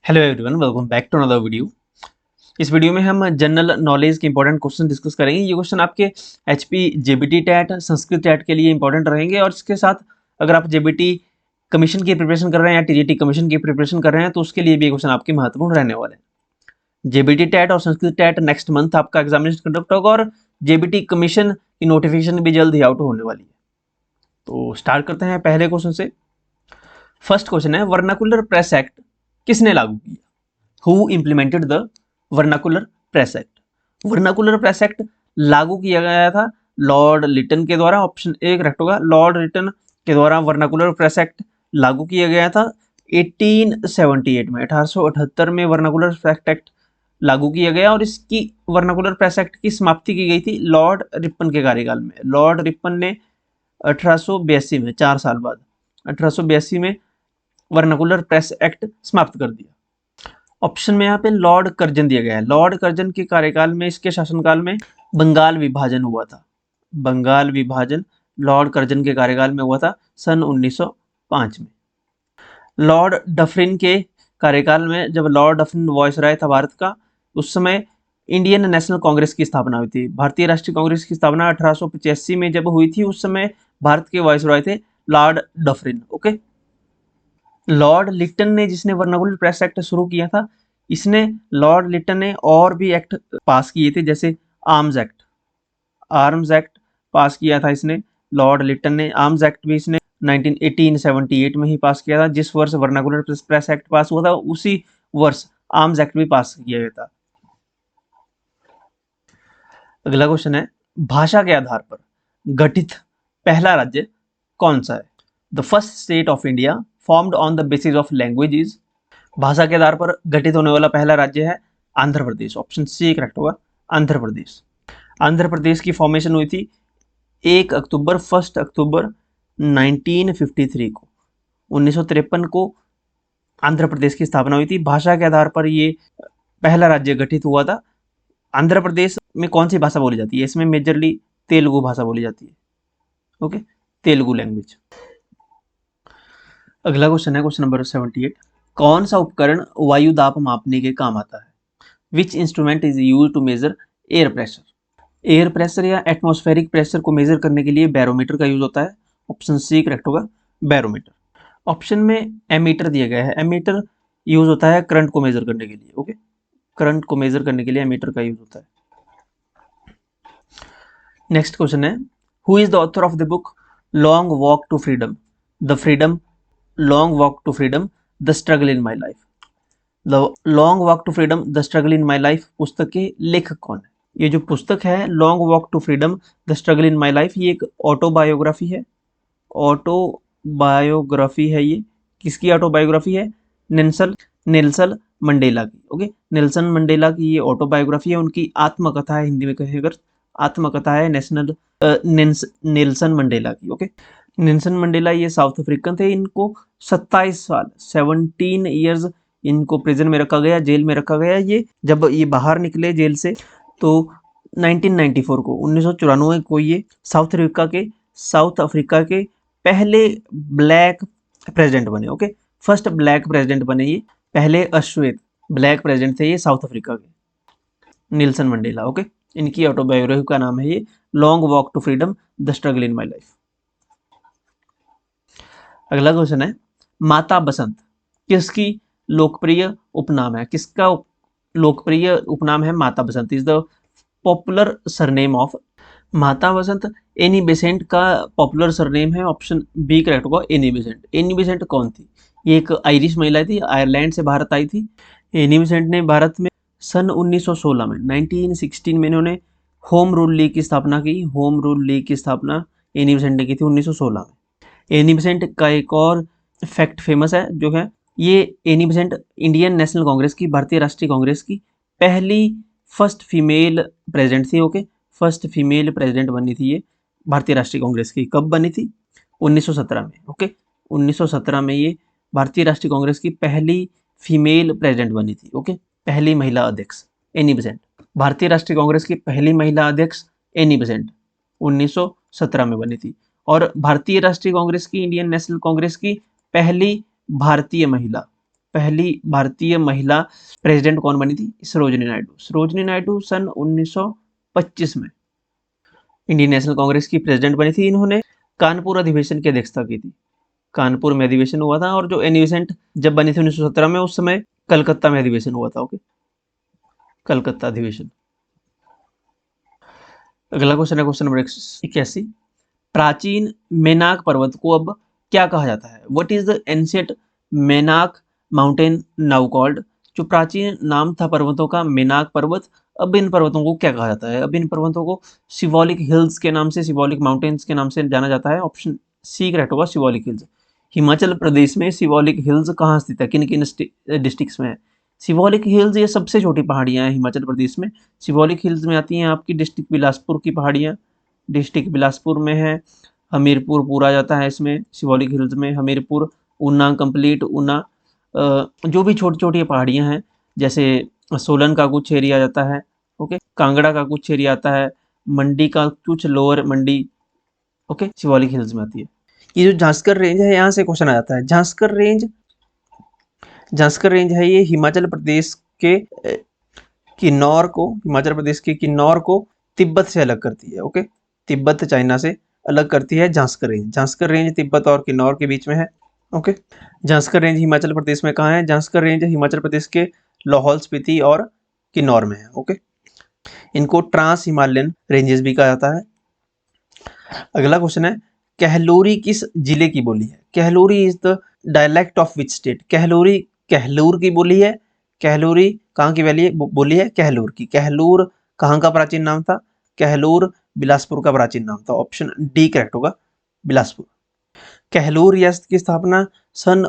Hello everyone, welcome back to another video. इस video में हम जनरल नॉलेज के इंपॉर्टेंट क्वेश्चन डिस्कस करेंगे। ये क्वेश्चन आपके HP JBT TET Sanskrit TET के लिए इंपॉर्टेंट रहेंगे और इसके साथ अगर आप जेबीटी कमीशन की प्रिपरेशन कर रहे हैं या टीजीटी कमीशन की प्रिपरेशन कर रहे हैं तो उसके लिए भी ये क्वेश्चन आपके महत्वपूर्ण रहने वाले हैं। जेबीटी टैट और संस्कृत टैट नेक्स्ट मंथ आपका एग्जामिनेशन कंडक्ट होगा और जेबीटी कमीशन की नोटिफिकेशन भी जल्द ही आउट होने वाली है। तो स्टार्ट करते हैं पहले क्वेश्चन से। फर्स्ट क्वेश्चन है, वर्नाकुलर प्रेस एक्ट किसने लागू किया? Who implemented the vernacular press act? Vernacular press act लागू किया गया था लॉर्ड लिटन के द्वारा। ऑप्शन ए करेक्ट होगा, लॉर्ड लिटन के द्वारा वर्नाकुलर प्रेस एक्ट लागू किया गया था 1878 में। 1878 में वर्नाकुलर प्रेस एक्ट लागू किया गया और इसकी वर्नाकुलर प्रेस एक्ट की समाप्ति की गई थी लॉर्ड रिपन के कार्यकाल में। लॉर्ड रिपन ने 1882 में, 4 साल बाद 1882 में वर्नाकुलर प्रेस एक्ट समाप्त कर दिया। ऑप्शन में यहाँ पे लॉर्ड कर्जन दिया गया है। लॉर्ड कर्जन के कार्यकाल में, इसके शासनकाल में बंगाल विभाजन हुआ था। बंगाल विभाजन लॉर्ड कर्जन के कार्यकाल में हुआ था सन 1905 में। लॉर्ड डफरिन के कार्यकाल में, जब लॉर्ड डफरिन वायसराय था भारत का, उस समय इंडियन नेशनल कांग्रेस की स्थापना हुई थी। भारतीय राष्ट्रीय कांग्रेस की स्थापना 1885 में जब हुई थी, उस समय भारत के वायसराय थे Lord Dufferin. Okay, Lord Lytton ने, जिसने वर्नाकुलर प्रेस एक्ट शुरू किया था, इसने, लॉर्ड लिटन ने और भी एक्ट पास किए थे, जैसे आर्म्स एक्ट। आर्म्स एक्ट पास किया था इसने, लॉर्ड लिटन ने। आर्म्स एक्ट भी इसने 1878 में ही पास किया था। जिस वर्ष वर्नाकुलर प्रेस एक्ट पास हुआ था उसी वर्ष आर्म्स एक्ट भी पास किया गया था। अगला क्वेश्चन है, भाषा के आधार पर गठित पहला राज्य कौन सा है? The first state of India formed on the basis of language is. भाषा के आधार पर गठित होने वाला पहला राज्य है Andhra Pradesh. Option C correct होगा, आंध्र प्रदेश। आंध्र प्रदेश की फॉर्मेशन हुई थी 1 अक्टूबर 1953 को। 1953 को आंध्र प्रदेश की स्थापना हुई थी। भाषा के आधार पर ये पहला राज्य गठित हुआ था। आंध्र प्रदेश में कौन सी भाषा बोली जाती है? इसमें मेजरली तेलुगु भाषा बोली जाती है। Okay, Telugu language. अगला क्वेश्चन है क्वेश्चन नंबर 78। कौन सा उपकरण वायु दाब मापने के काम आता है? Which instrument is use to measure air pressure? Air pressure या एटमॉस्फेरिक प्रेशर को मेजर करने के लिए बैरोमीटर का यूज होता है। ऑप्शन सी करेक्ट होगा, बैरोमीटर। ऑप्शन में एमीटर दिया गया है। एमीटर यूज होता है करंट को मेजर करने के लिए। ओके, करंट को मेजर करने के लिए एमीटर का यूज होता है। नेक्स्ट क्वेश्चन है, who is the author of the book long walk to freedom? The freedom, long walk to freedom, the struggle in my life. The long walk to freedom, the struggle in my life पुस्तक के लेखक कौन है? ये जो पुस्तक है long walk to freedom, the struggle in my life, ये एक ऑटोबायोग्राफी है। ऑटोबायोग्राफी है ये। किसकी ऑटोबायोग्राफी है? नेल्सन मंडेला की। ओके, नेल्सन मंडेला की ये ऑटोबायोग्राफी है। उनकी आत्मकथा है, हिंदी में कहें अगर आत्मकथा है नेल्सन मंडेला की। ओके, नेल्सन मंडेला ये साउथ अफ्रीकन थे। इनको 27 साल 17 ईयर्स इनको प्रिजन में रखा गया, जेल में रखा गया। ये जब ये बाहर निकले जेल से तो 1994 को, 1994 को ये साउथ अफ्रीका के पहले ब्लैक प्रेसिडेंट बने। ओके, फर्स्ट ब्लैक प्रेसिडेंट बने ये। पहले अश्वेत ब्लैक प्रेसिडेंट थे ये साउथ अफ्रीका के, नेल्सन मंडेला। ओके, इनकी ऑटोबायोग्राफी का नाम है ये long walk to freedom, the struggle in my life. अगला क्वेश्चन है, माता बसंत किसकी लोकप्रिय उपनाम है? किसका लोकप्रिय उपनाम है माता Basant? Is the popular surname of. Mata Basant Annie Besant का पॉपुलर सरनेम है। ऑप्शन बी करेक्ट होगा, एनी बेसेंट। एनी बेसेंट कौन थी? ये एक आयरिश महिला थी, आयरलैंड से भारत आई थी। एनी बेसेंट ने भारत में सन 1916 में, 1916 में इन्होंने होम रूल लीग की स्थापना की। होम रूल लीग की स्थापना एनी बेसेंट ने की थी 1916 में। एनी बेसेंट का एक और फैक्ट फेमस है जो है, ये Annie Besant Indian national Congress की, भारतीय राष्ट्रीय कांग्रेस की पहली फर्स्ट फीमेल प्रेसिडेंट थी। ओके, फर्स्ट फीमेल प्रेसिडेंट बनी थी ये भारतीय राष्ट्रीय कांग्रेस की। कब बनी थी? 1917 में। ओके, 1917 में ये भारतीय राष्ट्रीय कांग्रेस की पहली फीमेल प्रेसिडेंट बनी थी। ओके, पहली महिला अध्यक्ष एनी बेसेंट। भारतीय राष्ट्रीय कांग्रेस की पहली महिला अध्यक्ष एनी बेसेंट 1917 में बनी थी। और भारतीय राष्ट्रीय कांग्रेस की, इंडियन नेशनल कांग्रेस की पहली भारतीय महिला, पहली भारतीय महिला प्रेसिडेंट कौन बनी थी? सरोजिनी नायडू। सरोजिनी नायडू सन 1925 में इंडियन नेशनल कांग्रेस की प्रेसिडेंट बनी थी। इन्होंने कानपुर अधिवेशन की अध्यक्षता की थी। कानपुर में अधिवेशन हुआ था, और जो एनी बेसेंट जब बनी थी 1917 में, उस समय कलकत्ता में अधिवेशन हुआ था। ओके, कलकत्ता अधिवेशन। अगला क्वेश्चन है क्वेश्चन नंबर 81। प्राचीन मेनाक पर्वत को अब क्या कहा जाता है? What is the ancient Mainak mountain now called? जो प्राचीन नाम था पर्वतों का मेनाक पर्वत, अब इन पर्वतों को क्या कहा जाता है? अब इन पर्वतों को सिवॉलिक हिल्स के नाम से, सिवॉलिक माउंटेन्स के नाम से जाना जाता है। ऑप्शन सी करेक्ट होगा, सिवॉलिक हिल्स। हिमाचल प्रदेश में सिवॉलिक हिल्स कहाँ स्थित है? किन किन डिस्ट्रिक्ट्स में है? सिवॉलिक हिल्स ये सबसे छोटी पहाड़ियाँ हैं हिमाचल प्रदेश में। सिवॉलिक हिल्स में आती हैं आपकी डिस्ट्रिक्ट बिलासपुर की पहाड़ियाँ। डिस्ट्रिक्ट बिलासपुर में है। हमीरपुर पूरा जाता है इसमें, सिवॉलिक हिल्स में। हमीरपुर, ऊना कंप्लीट, ऊना, जो भी छोटी छोटी पहाड़ियाँ हैं, जैसे सोलन का कुछ एरिया जाता है, ओके, कांगड़ा का कुछ एरिया आता है, मंडी का कुछ, लोअर मंडी, ओके, सिवॉलिक हिल्स में आती है। ये जो झांसकर रेंज है, यहाँ से क्वेश्चन आ जाता है। झांसकर रेंज है ये हिमाचल प्रदेश के किन्नौर को, हिमाचल प्रदेश के किन्नौर को तिब्बत से अलग करती है। ओके, तिब्बत चाइना से अलग करती है झांसकर रेंज। झांसकर रेंज तिब्बत और किन्नौर के बीच में है। ओके, झांसकर रेंज हिमाचल प्रदेश में कहाँ है? झांसकर रेंज हिमाचल प्रदेश के लाहौल स्पीति और किन्नौर में है। ओके, इनको ट्रांस हिमालयन रेंजेस भी कहा जाता है। अगला क्वेश्चन है, कहलोरी किस जिले की बोली है? Kahlori is the dialect of which state? Kahlori Kahlur की बोली है। कहलोरी कहाँ की बोली है? कहलूर की। कहलूर कहाँ का प्राचीन नाम था? कहलूर बिलासपुर का प्राचीन नाम था। ऑप्शन डी करेक्ट होगा, बिलासपुर। कहलूर रियासत की स्थापना सन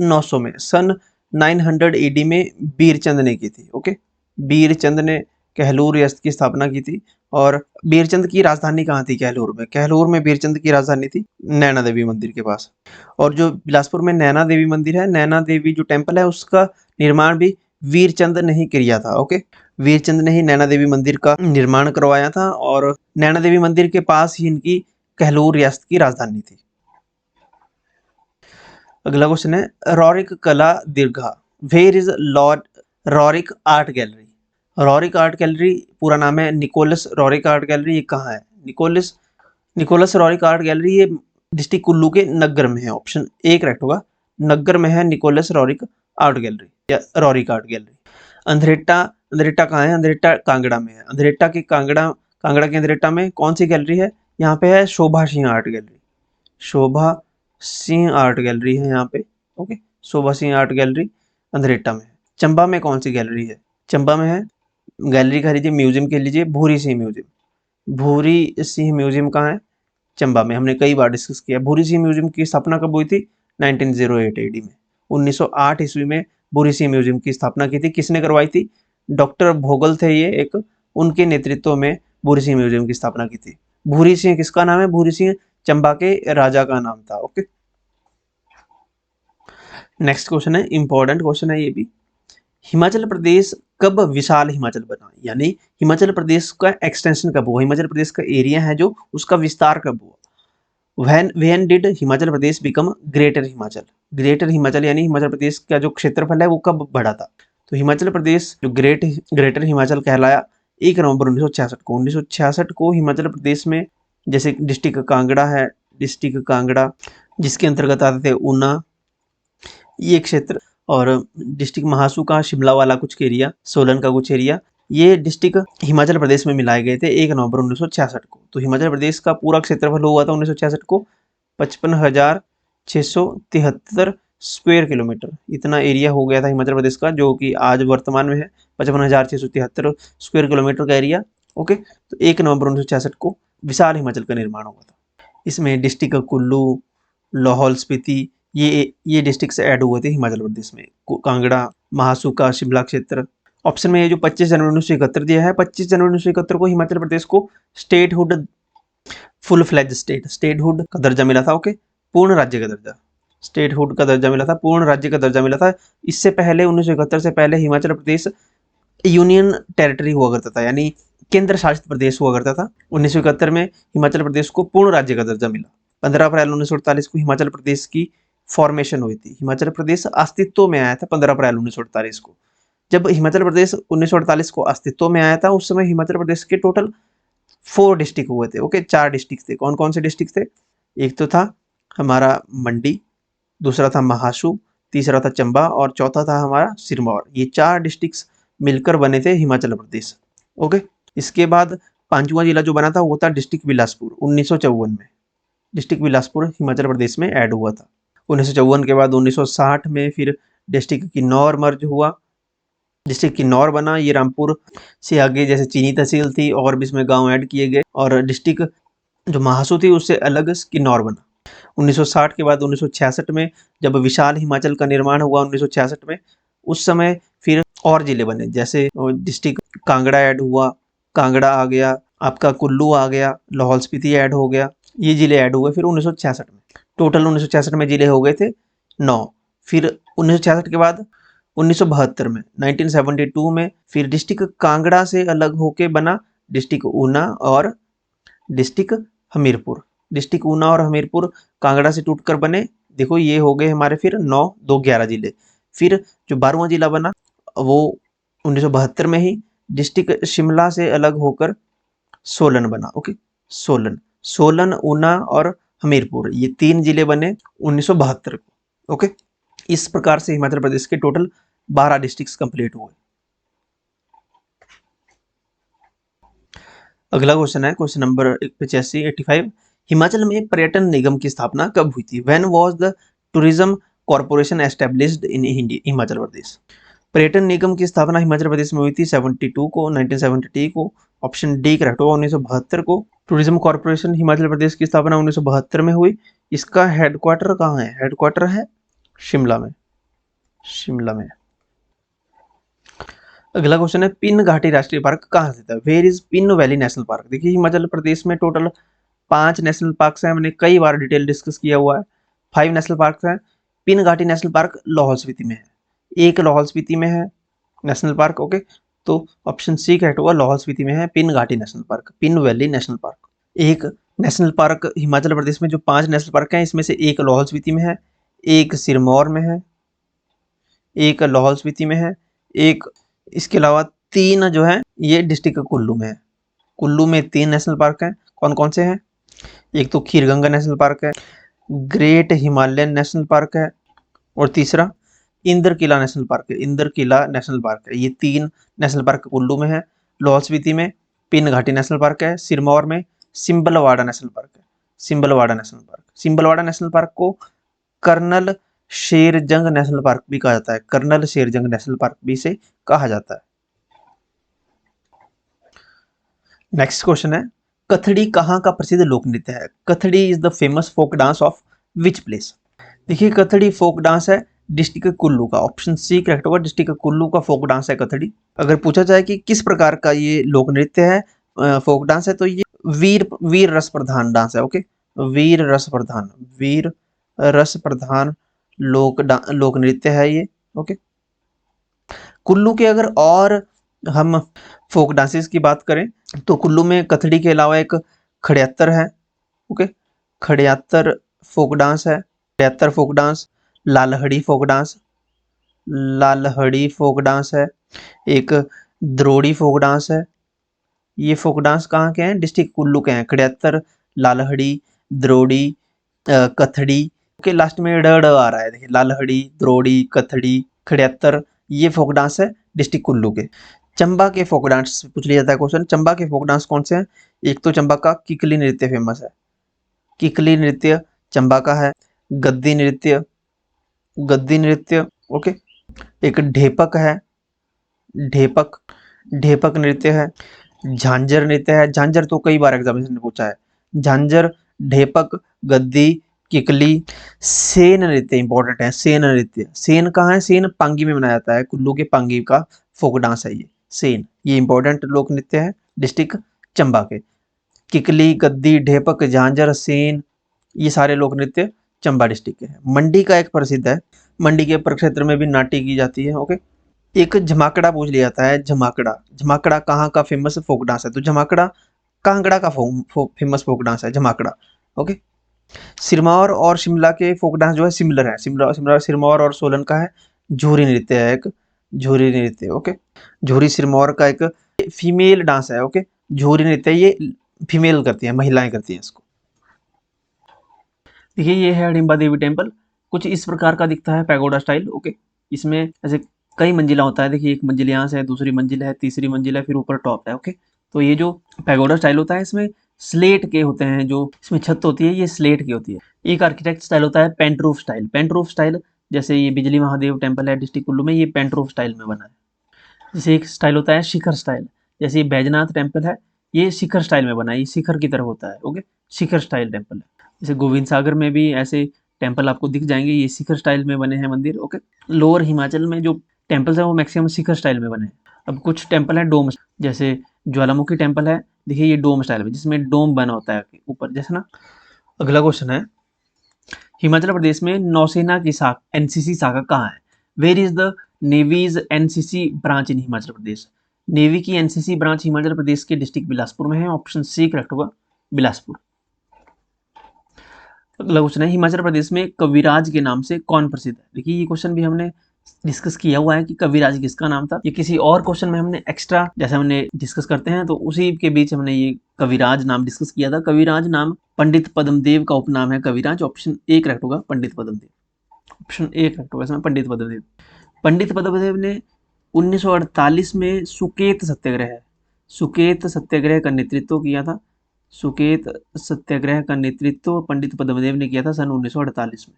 900 में, सन 900 एडी में बीरचंद ने की थी। ओके, बीरचंद ने कहलूर रियासत की स्थापना की थी। और बीरचंद की राजधानी कहाँ थी? कहलूर में। कहलूर में बीरचंद की राजधानी थी नैना देवी मंदिर के पास। और जो बिलासपुर में नैना देवी मंदिर है, नैना देवी जो टेम्पल है, उसका निर्माण भी वीरचंद ने ही किया था। ओके, वीरचंद ने ही नैना देवी मंदिर का निर्माण करवाया था, और नैना देवी मंदिर के पास ही इनकी कहलूर रियासत की राजधानी थी। अगला क्वेश्चन है, रॉरिक कला दीर्घा, where is Lord Roerich art gallery? Roerich art gallery पूरा नाम है निकोलस रॉरिक आर्ट गैलरी। ये कहाँ है? निकोलस रॉरिक आर्ट गैलरी ये डिस्ट्रिक्ट कुल्लू के नग्गर में है। ऑप्शन ए करेक्ट होगा, नग्गर में है निकोलस रॉरिक आर्ट गैलरी या रॉरिक आर्ट गैलरी। अंधेटा कहाँ है? अंधेटा कांगड़ा में है। अंधेटा के कांगड़ा के अंधेटा में कौन सी गैलरी है? यहाँ पे है शोभा सिंह आर्ट गैलरी। शोभा सिंह आर्ट गैलरी है यहाँ पे। ओके, शोभा सिंह आर्ट गैलरी अंधेटा में है। चंबा में कौन सी गैलरी है? चंबा में है, गैलरी कह लीजिए, म्यूजियम कह लीजिए, भूरी सिंह म्यूजियम। भूरी सिंह म्यूजियम कहाँ है? चंबा में। हमने कई बार डिस्कस किया। भूरी सिंह म्यूजियम की स्थापना कब हुई थी? 1908 एडी में। 1908 ईस्वी में भूरी सिंह म्यूजियम की स्थापना की थी। किसने करवाई थी? डॉक्टर भोगल थे ये एक, उनके नेतृत्व में भूरी सिंह म्यूजियम की स्थापना की थी। भूरी सिंह किसका नाम है? भूरी सिंह चंबा के राजा का नाम था। ओके, नेक्स्ट क्वेश्चन है, इंपॉर्टेंट क्वेश्चन है ये भी। हिमाचल प्रदेश कब विशाल हिमाचल बना? यानी हिमाचल प्रदेश का एक्सटेंशन कब हुआ? हिमाचल प्रदेश का एरिया है जो, उसका विस्तार कब हुआ? When did Himachal Pradesh become greater Himachal? Greater Himachal यानी हिमाचल प्रदेश का जो क्षेत्रफल है वो कब बढ़ा था? तो हिमाचल प्रदेश जो ग्रेटर हिमाचल कहलाया 1 नवंबर 1966 को। 1966 को हिमाचल प्रदेश में, जैसे डिस्ट्रिक्ट कांगड़ा है, डिस्ट्रिक्ट कांगड़ा जिसके अंतर्गत आते थे ऊना ये क्षेत्र, और डिस्ट्रिक्ट महासू का शिमला वाला कुछ एरिया, सोलन का कुछ एरिया, ये डिस्ट्रिक्ट हिमाचल प्रदेश में मिलाए गए थे 1 नवंबर 1966 को। तो हिमाचल प्रदेश का पूरा क्षेत्रफल हुआ था 1966 को 55,673 स्क्वायर किलोमीटर। इतना एरिया हो गया था हिमाचल प्रदेश का, जो कि आज वर्तमान में है 55,673 स्क्वायर किलोमीटर का एरिया। ओके, तो 1 नवंबर 1966 को विशाल हिमाचल का निर्माण हुआ था। इसमें डिस्ट्रिक्ट कुल्लू, लाहौल स्पीति ये डिस्ट्रिक्ट से ऐड हुए थे हिमाचल प्रदेश में। कांगड़ा, महासू का शिमला क्षेत्र। ऑप्शन में ये जो 25 जनवरी 1971 दिया है, 25 जनवरी 1971 को हिमाचल प्रदेश को स्टेटहुड, फुल फ्लेज स्टेटहुड का दर्जा मिला था। ओके, पूर्ण राज्य का दर्जा, स्टेटहुड का दर्जा मिला था, पूर्ण राज्य का दर्जा मिला था। इससे पहले 1971 से पहले हिमाचल प्रदेश यूनियन टेरिटरी हुआ करता था, यानी केंद्र शासित प्रदेश हुआ करता था। 1971 में हिमाचल प्रदेश को पूर्ण राज्य का दर्जा मिला। 15 अप्रैल 1948 को हिमाचल प्रदेश की फॉर्मेशन हुई थी। हिमाचल प्रदेश अस्तित्व में आया था 15 अप्रैल 1948 को। जब हिमाचल प्रदेश 1948 को अस्तित्व में आया था उस समय हिमाचल प्रदेश के टोटल 4 डिस्ट्रिक्ट हुए थे। ओके, 4 डिस्ट्रिक्ट थे। कौन कौन से डिस्ट्रिक्ट थे? एक तो था हमारा मंडी, दूसरा था महासू, तीसरा था चंबा और चौथा था हमारा सिरमौर। ये 4 डिस्ट्रिक्ट मिलकर बने थे हिमाचल प्रदेश। ओके, इसके बाद 5वां जिला जो बना था वो था डिस्ट्रिक्ट बिलासपुर 1954 में। डिस्ट्रिक्ट बिलासपुर हिमाचल प्रदेश में ऐड हुआ था 1954 के बाद। 1960 में फिर डिस्ट्रिक्ट किन्नौर मर्ज हुआ, डिस्ट्रिक्ट किन्नौर बना। ये रामपुर से आगे जैसे चीनी तहसील थी और भी इसमें गांव ऐड किए गए और डिस्ट्रिक्ट जो महासू थी उससे अलग किन्नौर बना। 1960 के बाद 1966 में जब विशाल हिमाचल का निर्माण हुआ 1966 में, उस समय फिर और जिले बने, जैसे डिस्ट्रिक्ट कांगड़ा ऐड हुआ, कांगड़ा आ गया, आपका कुल्लू आ गया, लाहौल स्पीति ऐड हो गया, ये जिले ऐड हुए फिर 1966 में। टोटल 1966 में जिले हो गए थे 9। फिर 1966 के बाद 1972 में 1972 में फिर डिस्ट्रिक्ट कांगड़ा से अलग होके बना डिस्ट्रिक्ट ऊना और डिस्ट्रिक्ट हमीरपुर। डिस्ट्रिक्ट ऊना और हमीरपुर कांगड़ा से टूटकर बने। देखो ये हो गए हमारे फिर 9, 2, 11 जिले। फिर जो 12वां जिला बना वो 1972 में ही डिस्ट्रिक्ट शिमला से अलग होकर सोलन बना। ओके, सोलन, ऊना और हमीरपुर ये 3 जिले बने 1972 को। ओके, इस प्रकार से हिमाचल प्रदेश के टोटल 12 डिस्ट्रिक्ट्स कंप्लीट हुए। अगला क्वेश्चन है क्वेश्चन नंबर 85। हिमाचल में पर्यटन निगम की स्थापना कब हुई थी? When was the tourism corporation established in Himachal Pradesh? पर्यटन निगम की स्थापना हिमाचल प्रदेश में हुई थी 72 को, 1972 को। ऑप्शन डी करेक्ट होगा, 1972 को। टूरिज्म कॉर्पोरेशन हिमाचल प्रदेश की स्थापना 1972 में हुई। इसका हेडक्वार्टर कहाँ है? हेडक्वार्टर है शिमला में। अगला क्वेश्चन है पिन घाटी राष्ट्रीय पार्क कहाँ स्थित है? Where is Pin Valley National Park? देखिए हिमाचल प्रदेश में टोटल 5 नेशनल पार्क हैं, हमने कई बार डिटेल डिस्कस किया हुआ है। 5 नेशनल पार्क हैं। पिन घाटी नेशनल पार्क लाहौल स्पीति में है, एक लाहौल स्पीति में है नेशनल पार्क। ओके, तो ऑप्शन सी करेक्ट होगा, लाहौल स्पीति में है पिन घाटी national park, pin Valley National park. एक नेशनल पार्क हिमाचल प्रदेश में जो 5 नेशनल पार्क हैं इसमें से एक लाहौल स्पीति में है, एक सिरमौर में है, एक लाहौल स्पीति में है, एक इसके अलावा 3 जो है ये डिस्ट्रिक्ट कुल्लू में है। कुल्लू में 3 नेशनल पार्क हैं। कौन कौन से हैं? एक तो खीरगंगा नेशनल पार्क है, ग्रेट हिमालयन नेशनल पार्क है और तीसरा इंद्रकिला नेशनल पार्क है। इंद्रकिला नेशनल पार्क है। ये 3 नेशनल पार्क कुल्लू में है। लाहौल स्पीति में पिन घाटी नेशनल पार्क है। सिरमौर में सिंबलवाड़ा नेशनल पार्क है। Simbalbara national park, Simbalbara national park को कर्नल शेरजंग नेशनल पार्क भी कहा जाता है। कर्नल शेरजंग नेशनल पार्क भी से कहा जाता है। नेक्स्ट क्वेश्चन है कथड़ी कहाँ का प्रसिद्ध लोक नृत्य है? Kathadi is the famous folk dance of which place? देखिए कथड़ी फोक डांस है डिस्ट्रिक्ट कुल्लू का। ऑप्शन सी करेक्ट होगा, डिस्ट्रिक्ट कुल्लू का फोक डांस है कथड़ी। अगर पूछा जाए कि किस प्रकार का ये लोक नृत्य है, फोक डांस है, तो ये वीर रस प्रधान डांस है। ओके, वीर रस प्रधान लोक नृत्य है ये। ओके, कुल्लू के अगर और हम फोक डांसेस की बात करें तो कुल्लू में कथड़ी के अलावा एक खड़ियातर है। ओके, खड़ियातर फोक डांस है, खड़ियातर फोक डांस, लालहड़ी फोक डांस है, एक द्रोड़ी फोक डांस है। ये फोक डांस कहाँ के हैं? डिस्ट्रिक्ट कुल्लू के हैं। खड़ियातर, लालहड़ी, द्रोड़ी, कथड़ी के लास्ट में ड आ रहा है। देखिए लालहड़ी, द्रोड़ी, कथड़ी, खड़ियातर, ये फोक डांस है डिस्ट्रिक्ट कुल्लू के। चंबा के फोक डांस पूछ लिया जाता है क्वेश्चन। चंबा के फोक डांस कौन से हैं? एक तो चंबा का किकली नृत्य फेमस है, किकली नृत्य चंबा का है। गद्दी नृत्य। ओके, एक ढेपक है, ढेपक नृत्य है। झांझर नृत्य है, झांझर तो कई बार एग्जामिनेशन में पूछा है। झांझर, ढेपक, गद्दी, किकली। सेन नृत्य इंपॉर्टेंट है, सेन नृत्य। सेन कहाँ है? सेन पांगी में मनाया जाता है, कुल्लू के पांगी का फोक डांस है ये सेन। ये इंपॉर्टेंट लोक नृत्य है डिस्ट्रिक्ट चंबा के। किकली, गद्दी, ढेपक, झांझर, सेन, ये सारे लोक नृत्य चंबा डिस्ट्रिक्ट के हैं। मंडी का एक प्रसिद्ध है, मंडी के प्रक्षेत्र में भी नाट्य की जाती है। ओके, एक झमाकड़ा पूछ लिया जाता है। झमाकड़ा कहाँ का फेमस फोक डांस है? तो झमाकड़ा कांगड़ा का फेमस फोक डांस है झमाकड़ा। ओके, सिरमौर और शिमला के फोक डांस जो है सिमिलर है। सिरमौर और सोलन का है झूरी नृत्य है, एक झूरी नृत्य। ओके, झूरी सिरमौर का एक फीमेल डांस है। ओके, झूरी नृत्य ये फीमेल करती है, महिलाएं करती हैं इसको। देखिए ये है हिडिंबा देवी टेम्पल, कुछ इस प्रकार का दिखता है पैगोडा स्टाइल। ओके, इसमें ऐसे कई मंजिला होता है। देखिए एक मंजिल यहाँ से है, दूसरी मंजिल है, तीसरी मंजिल है, फिर ऊपर टॉप है। ओके, तो ये जो पैगोडा स्टाइल होता है इसमें स्लेट के होते हैं, जो इसमें छत होती है ये स्लेट की होती है। एक आर्किटेक्ट स्टाइल होता है pent roof style. Pent roof style जैसे ये बिजली महादेव टेम्पल है डिस्ट्रिक्ट कुल्लू में, ये पेंट रूफ स्टाइल में बना है। जैसे एक स्टाइल होता है शिखर स्टाइल, जैसे ये बैजनाथ टेम्पल है ये शिखर स्टाइल में बना है, ये शिखर की तरह होता है। ओके, शिखर स्टाइल टेम्पल है। जैसे गोविंद सागर में भी ऐसे टेम्पल आपको दिख जाएंगे, ये शिखर स्टाइल में बने हैं मंदिर। ओके, लोअर हिमाचल में जो टेम्पल्स है वो मैक्सिमम शिखर स्टाइल में बने हैं। अब कुछ टेम्पल है डोम, जैसे ज्वालामुखी टेम्पल है, देखिए ये डोम स्टाइल में जिसमें डोम बना होता है ऊपर जैसे ना। अगला क्वेश्चन है, हिमाचल प्रदेश में नौसेना की शाखा एनसीसी शाखा कहाँ है? Where is the navy's NCC branch in Himachal Pradesh? Navy की एनसीसी ब्रांच हिमाचल प्रदेश के डिस्ट्रिक्ट बिलासपुर में है। ऑप्शन सी करेक्ट होगा, बिलासपुर। अगला क्वेश्चन है, हिमाचल प्रदेश में कविराज के नाम से कौन प्रसिद्ध है? देखिए ये क्वेश्चन भी हमने डिस्कस किया हुआ है कि कविराज किसका नाम था। ये किसी और क्वेश्चन में हमने एक्स्ट्रा जैसे हमने डिस्कस करते हैं तो उसी के बीच हमने ये कविराज नाम डिस्कस किया था। कविराज नाम पंडित पद्मदेव का उपनाम है कविराज। ऑप्शन ए करेक्ट होगा, पंडित पद्मदेव। ऑप्शन ए करेक्ट होगा इसमें, पंडित पद्मदेव। पंडित पद्मदेव ने 1948 में सुकेत सत्याग्रह का नेतृत्व किया था। सुकेत सत्याग्रह का नेतृत्व पंडित पद्मदेव ने किया था सन 1948 में।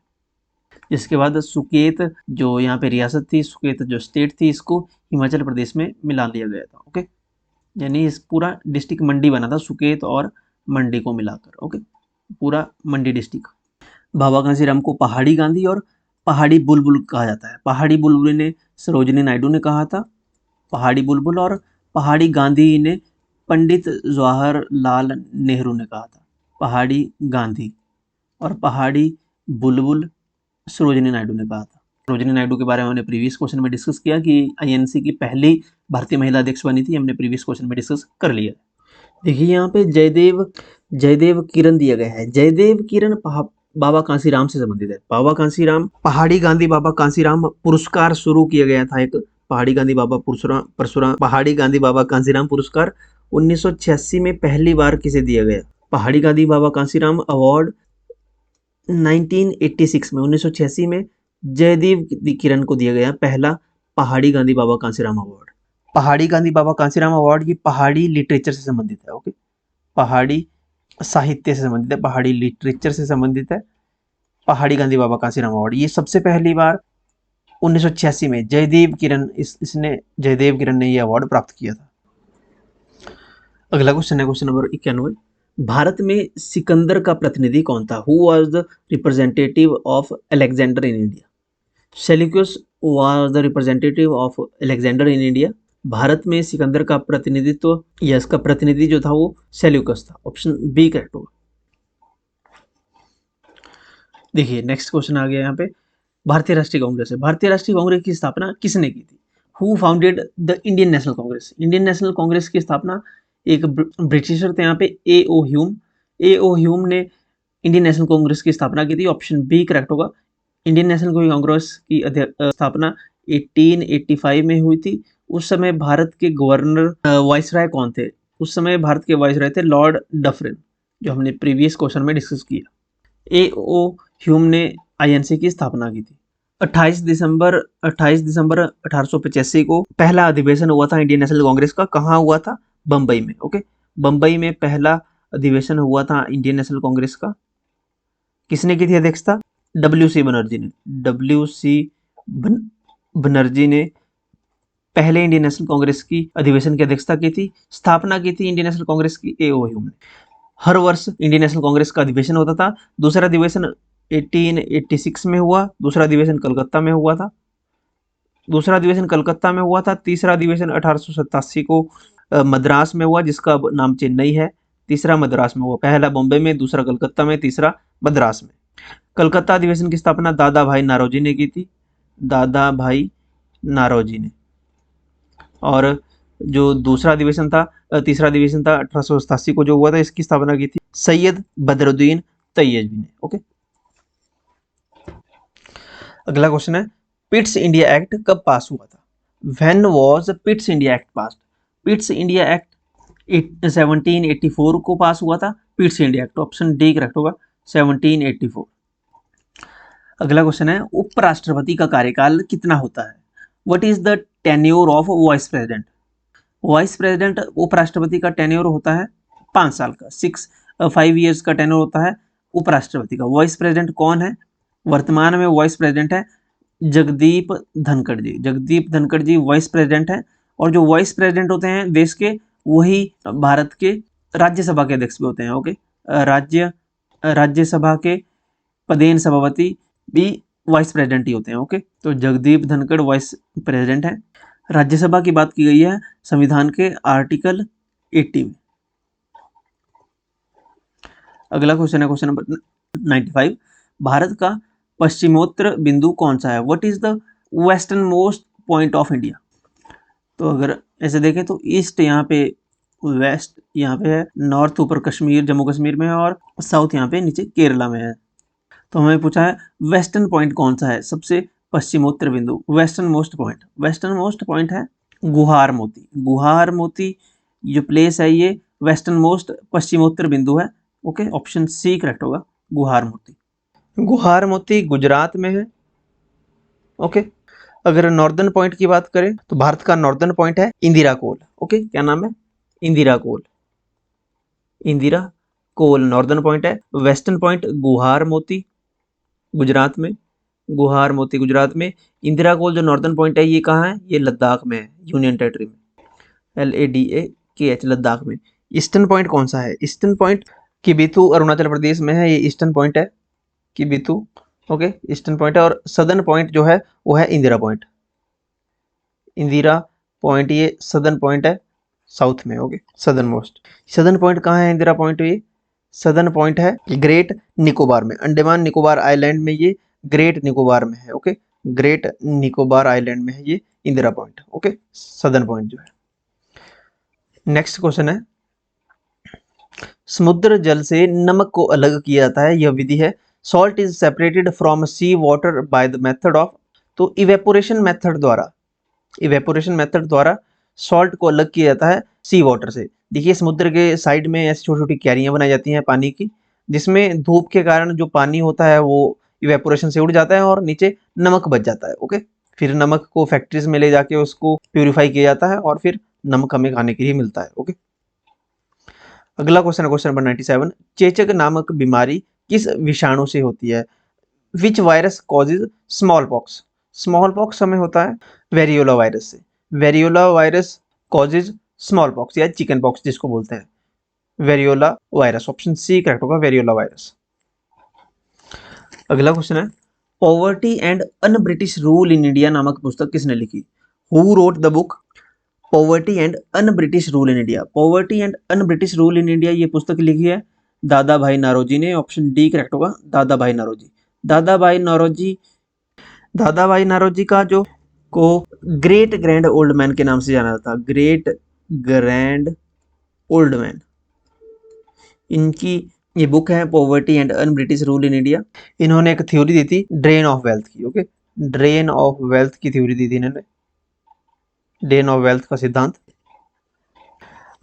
जिसके बाद सुकेत जो यहाँ पे रियासत थी, सुकेत जो स्टेट थी, इसको हिमाचल प्रदेश में मिला लिया गया था। ओके, यानी इस पूरा डिस्ट्रिक्ट मंडी बना था सुकेत और मंडी को मिलाकर। ओके, पूरा मंडी डिस्ट्रिक्ट। बाबा कांसीराम को पहाड़ी गांधी और पहाड़ी बुलबुल कहा जाता है। पहाड़ी बुलबुल ने सरोजिनी नायडू ने कहा था पहाड़ी बुलबुल, और पहाड़ी गांधी ने पंडित जवाहरलाल नेहरू ने कहा था। पहाड़ी गांधी और पहाड़ी बुलबुल सरोजिनी नायडू ने कहा था। सरोजिनी नायडू के बारे में हमने प्रीवियस क्वेश्चन में डिस्कस किया कि आईएनसी की पहली भारतीय महिला अध्यक्ष बनी थी, हमने प्रीवियस क्वेश्चन में डिस्कस कर लिया। देखिए यहाँ पे जयदेव किरण दिया गया है। जयदेव किरण बाबा कांसीराम से संबंधित है। बाबा कांसीराम पहाड़ी गांधी बाबा कांसीराम पुरस्कार शुरू किया गया था, एक पहाड़ी गांधी बाबा पहाड़ी गांधी बाबा कांसीराम पुरस्कार 1986 में पहली बार किसे दिया गया? पहाड़ी गांधी बाबा कांसीराम अवार्ड 1986 में जयदेव किरण को दिया गया पहला पहाड़ी गांधी बाबा कांसीराम अवार्ड। पहाड़ी गांधी बाबा कांसीराम अवार्ड ये पहाड़ी लिटरेचर से संबंधित है। ओके, पहाड़ी साहित्य से संबंधित है, पहाड़ी लिटरेचर से संबंधित है। पहाड़ी गांधी बाबा कांसीराम अवार्ड ये सबसे पहली बार 1986 में जयदेव किरण ने यह अवार्ड प्राप्त किया था। अगला क्वेश्चन है क्वेश्चन नंबर 91, भारत में सिकंदर का प्रतिनिधि कौन था? Who was the representative of Alexander in India? Seleucus was the representative of Alexander in India. Bharat में सिकंदर का प्रतिनिधित्व या इसका प्रतिनिधि जो था वो सेल्यूकस था। ऑप्शन बी करेक्ट होगा। देखिए नेक्स्ट क्वेश्चन आ गया यहाँ पे, भारतीय राष्ट्रीय कांग्रेस है। भारतीय राष्ट्रीय कांग्रेस की स्थापना किसने की थी? Who founded the Indian national Congress? Indian national Congress की स्थापना एक ब्रिटिशर थे यहाँ पे, ए.ओ. ह्यूम। ए.ओ. ह्यूम ने इंडियन नेशनल कांग्रेस की स्थापना की थी। ऑप्शन बी करेक्ट होगा। इंडियन नेशनल कांग्रेस की स्थापना 1885 में हुई थी। उस समय भारत के गवर्नर वाइसराय कौन थे? उस समय भारत के वाइसराय थे लॉर्ड डफरिन, जो हमने प्रीवियस क्वेश्चन में डिस्कस किया। ए.ओ. ह्यूम ने आईएनसी की स्थापना की थी। 28 दिसंबर 1885 को पहला अधिवेशन हुआ था इंडियन नेशनल कांग्रेस का। कहाँ हुआ था? बम्बई में। ओके, बम्बई में पहला अधिवेशन हुआ था इंडियन नेशनल कांग्रेस का। किसने की थी अध्यक्षता? डब्ल्यू.सी. बनर्जी ने पहले इंडियन नेशनल कांग्रेस की अधिवेशन की अध्यक्षता की थी। स्थापना की थी इंडियन नेशनल कांग्रेस की ए.ओ. ह्यूम ने। हर वर्ष इंडियन नेशनल कांग्रेस का अधिवेशन होता था। दूसरा अधिवेशन 1886 में हुआ, दूसरा अधिवेशन कलकत्ता में हुआ था। तीसरा अधिवेशन 1887 को मद्रास में हुआ, जिसका नाम चेन्नई है। तीसरा मद्रास में हुआ, पहला बॉम्बे में, दूसरा कलकत्ता में, तीसरा मद्रास में। कलकत्ता अधिवेशन की स्थापना दादा भाई नारोजी ने की थी, और जो तीसरा अधिवेशन था 1887 को जो हुआ था, इसकी स्थापना की थी सैयद बदरुद्दीन तेयजवी ने। ओके, अगला क्वेश्चन है पिट्स इंडिया एक्ट कब पास हुआ था? When was Pitt's India act pass? Pitt's India act 1784 को पास हुआ था। Pitt's India act, option D correct होगा, 1784। अगला क्वेश्चन है उपराष्ट्रपति का कार्यकाल कितना होता है? What is the tenure of vice president? Vice president उपराष्ट्रपति का टेन्योर होता है 5 साल का, 5 ईयर्स का टेन्योर होता है उपराष्ट्रपति का। वाइस प्रेसिडेंट कौन है? वर्तमान में वाइस प्रेसिडेंट है जगदीप धनखड़ जी। जगदीप धनखड़ जी वाइस प्रेसिडेंट है, और जो वाइस प्रेसिडेंट होते हैं देश के, वही भारत के राज्यसभा के अध्यक्ष भी होते हैं। ओके, राज्यसभा के पदेन सभापति भी वाइस प्रेसिडेंट ही होते हैं। ओके, तो जगदीप धनखड़ वाइस प्रेसिडेंट है। राज्यसभा की बात की गई है संविधान के आर्टिकल 80 में। अगला क्वेश्चन है क्वेश्चन नंबर 95। भारत का पश्चिमोत्तर बिंदु कौन सा है? What is the western most point of India? तो अगर ऐसे देखें तो ईस्ट यहाँ पे, वेस्ट यहाँ पे है, नॉर्थ ऊपर कश्मीर जम्मू कश्मीर में है, और साउथ यहाँ पे नीचे केरला में है। तो हमें पूछा है वेस्टर्न पॉइंट कौन सा है, सबसे पश्चिमोत्तर बिंदु, western most point. Western most point है गुहार मोती। गुहार मोती जो प्लेस है ये वेस्टर्न मोस्ट पश्चिमोत्तर बिंदु है। ओके, ऑप्शन सी करेक्ट होगा, गुहार मोती। गुहार मोती गुजरात में है। ओके, अगर नॉर्दर्न पॉइंट की बात करें तो भारत का नॉर्दर्न पॉइंट है इंदिरा कोल। ओके, क्या नाम है? इंदिरा कोल। इंदिरा कोल नॉर्दर्न पॉइंट है। वेस्टर्न पॉइंट गुहार मोती गुजरात में। गुहार मोती गुजरात में। इंदिरा कोल जो नॉर्दर्न पॉइंट है ये कहाँ है? ये लद्दाख में है, यूनियन टेरिटरी में, LADAKH, लद्दाख में। ईस्टर्न पॉइंट कौन सा है? ईस्टर्न पॉइंट किबिथु अरुणाचल प्रदेश में है, ये ईस्टर्न पॉइंट है किबिथु। ओके, ईस्टर्न पॉइंट है। और सदर्न पॉइंट जो है वो है इंदिरा पॉइंट। इंदिरा पॉइंट ये सदर्न पॉइंट है साउथ में। Okay, southern most. Southern point कहाँ है इंदिरा पॉइंट? ये सदर्न पॉइंट है ग्रेट निकोबार में, अंडमान निकोबार आइलैंड में, ये ग्रेट निकोबार में है। ओके, ग्रेट निकोबार आइलैंड में है ये Indira point. Okay, southern point जो है। नेक्स्ट क्वेश्चन है समुद्र जल से नमक को अलग किया जाता है, यह विधि है। Salt is separated from sea water by the method of. तो इवेपोरेशन मेथड द्वारा, इवेपोरेशन मेथड द्वारा सॉल्ट को अलग किया जाता है सी वाटर से। देखिए समुद्र के साइड में ऐसी छोटी छोटी क्यारियां बनाई जाती हैं पानी की, जिसमें धूप के कारण जो पानी होता है वो इवेपोरेशन से उड़ जाता है और नीचे नमक बच जाता है। ओके, फिर नमक को फैक्ट्रीज में ले जाके उसको प्यूरिफाई किया जाता है और फिर नमक हमें खाने के लिए मिलता है। ओके, अगला क्वेश्चन है क्वेश्चन नंबर 97। चेचक नामक बीमारी किस विषाणु से होती है? Which virus causes smallpox? Smallpox हमें होता है वेरियोला वायरस से। Variola virus causes smallpox या चिकन पॉक्स जिसको बोलते हैं, variola virus. Option C correct होगा, वेरियोला वायरस। अगला क्वेश्चन है poverty and un British rule in India नामक पुस्तक किसने लिखी? Who wrote the book poverty and un British rule in India? Poverty and un British rule in India ये पुस्तक लिखी है दादा भाई नौरोजी ने। ऑप्शन डी करेक्ट होगा, दादा भाई नौरोजी। दादा भाई नौरोजी, दादा भाई नौरोजी का जो को ग्रेट ग्रैंड ओल्ड मैन के नाम से जाना जाता, ग्रेट ग्रैंड ओल्ड मैन। इनकी ये बुक है poverty and un British rule in India. इन्होंने एक थ्योरी दी थी ड्रेन ऑफ वेल्थ की। ओके, ड्रेन ऑफ वेल्थ की थ्योरी दी थी इन्होंने, ड्रेन ऑफ वेल्थ का सिद्धांत।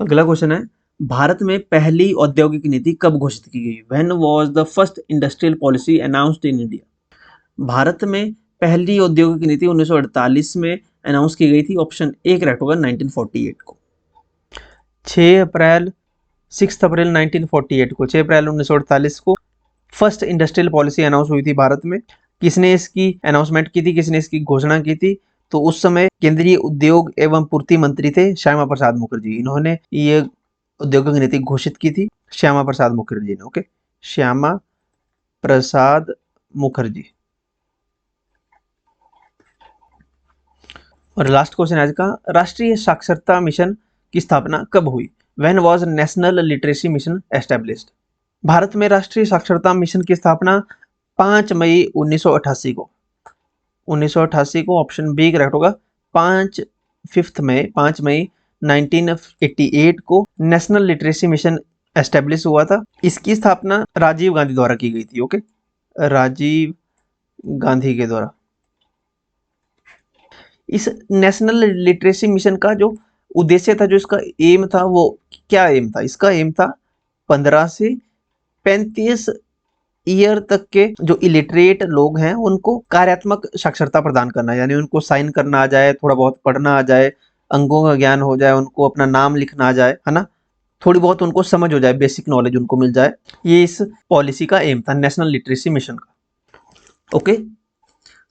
अगला क्वेश्चन है भारत में पहली औद्योगिक नीति कब घोषित की गई? When was the first industrial policy announced in India? Bharat में पहली औद्योगिक नीति 1948 में अनाउंस की गई थी। ऑप्शन ए करेक्ट होगा, 1948 को। 6 अप्रैल 6 अप्रैल 1948 को फर्स्ट इंडस्ट्रियल पॉलिसी अनाउंस हुई थी भारत में। किसने इसकी अनाउंसमेंट की थी, किसने इसकी घोषणा की थी? तो उस समय केंद्रीय उद्योग एवं पूर्ति मंत्री थे श्यामा प्रसाद मुखर्जी। इन्होंने ये औद्योगिक नीति घोषित की थी, श्यामा प्रसाद मुखर्जी ने। ओके, श्यामा प्रसाद मुखर्जी। और लास्ट क्वेश्चन आज का, राष्ट्रीय साक्षरता मिशन की स्थापना कब हुई? When was national literacy mission established? Bharat में राष्ट्रीय साक्षरता मिशन की स्थापना 5 मई 1988 को, 1988 को। ऑप्शन बी करेक्ट होगा, 5 मई 1988 को नेशनल लिटरेसी मिशन एस्टेब्लिश हुआ था। इसकी स्थापना राजीव गांधी द्वारा की गई थी। ओके, राजीव गांधी के द्वारा। इस नेशनल लिटरेसी मिशन का जो उद्देश्य था, जो इसका एम था, वो क्या एम था? इसका एम था 15 से 35 ईयर तक के जो इलिटरेट लोग हैं उनको कार्यात्मक साक्षरता प्रदान करना, यानी उनको साइन करना आ जाए, थोड़ा बहुत पढ़ना आ जाए, अंकों का ज्ञान हो जाए, उनको अपना नाम लिखना आ जाए, है ना, थोड़ी बहुत उनको समझ हो जाए, बेसिक नॉलेज उनको मिल जाए। ये इस पॉलिसी का एम था, नेशनल लिटरेसी मिशन का। Okay,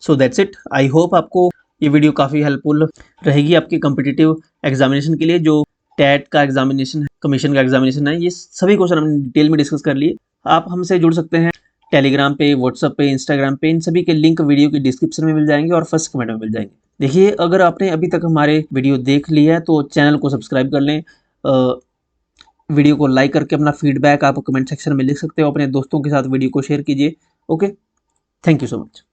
so that's it. I hope आपको ये वीडियो काफ़ी हेल्पफुल रहेगी आपके कम्पिटिटिव एग्जामिनेशन के लिए। जो टैट का एग्जामिनेशन है, कमीशन का एग्जामिनेशन है, ये सभी क्वेश्चन हमने डिटेल में डिस्कस कर लिए। आप हमसे जुड़ सकते हैं टेलीग्राम पे, व्हाट्सएप पे, इंस्टाग्राम पे। इन सभी के लिंक वीडियो की डिस्क्रिप्शन में मिल जाएंगे और फर्स्ट कमेंट में मिल जाएंगे। देखिए, अगर आपने अभी तक हमारे वीडियो देख लिया है तो चैनल को सब्सक्राइब कर लें। वीडियो को लाइक करके अपना फीडबैक आप कमेंट सेक्शन में लिख सकते हो। अपने दोस्तों के साथ वीडियो को शेयर कीजिए। Okay, thank you so much.